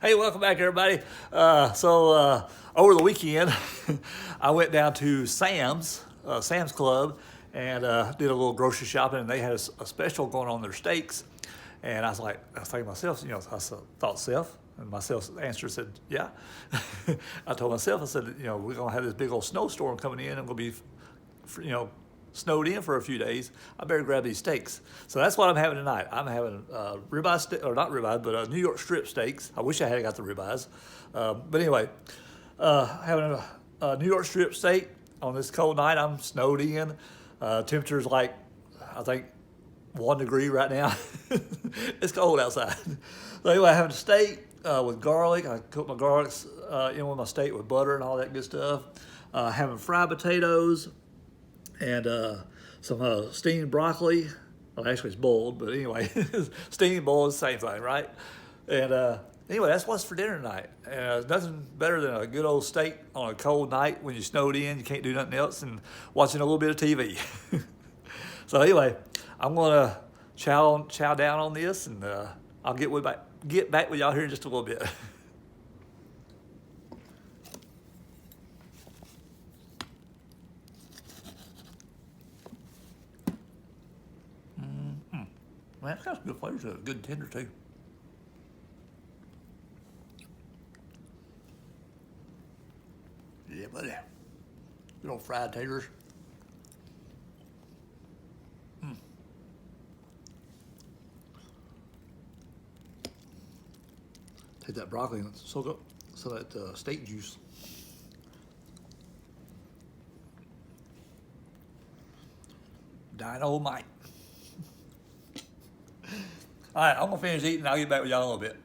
Hey, welcome back, everybody. Over the weekend, I went down to Sam's Club, and did a little grocery shopping, and they had a special going on their steaks. And I was thinking to myself, thought self, and myself answer said, yeah. I told myself, I said, we're gonna have this big old snowstorm coming in, and we'll be, snowed in for a few days. I better grab these steaks. So that's what I'm having tonight. I'm having ribeye steak, or not ribeye, but New York strip steaks. I wish I had got the ribeyes. But anyway, having a New York strip steak on this cold night. I'm snowed in. Temperature's like, I think, 1 degree right now. It's cold outside. So anyway, I have a steak with garlic. I cook my garlics in with my steak with butter and all that good stuff. Having fried potatoes and some steamed broccoli. Well, actually it's boiled, but anyway, steamed, boiled, same thing, right? And anyway, that's what's for dinner tonight. Nothing better than a good old steak on a cold night when you're snowed in, you can't do nothing else, and watching a little bit of TV. So anyway, I'm gonna chow down on this, and I'll get back with y'all here in just a little bit. Man, it's got some good flavor to it, good tender too. Yeah, buddy. Good old fried taters. Take that broccoli and soak up some of that steak juice. Dynamite. All right, I'm gonna finish eating and I'll get back with y'all in a little bit.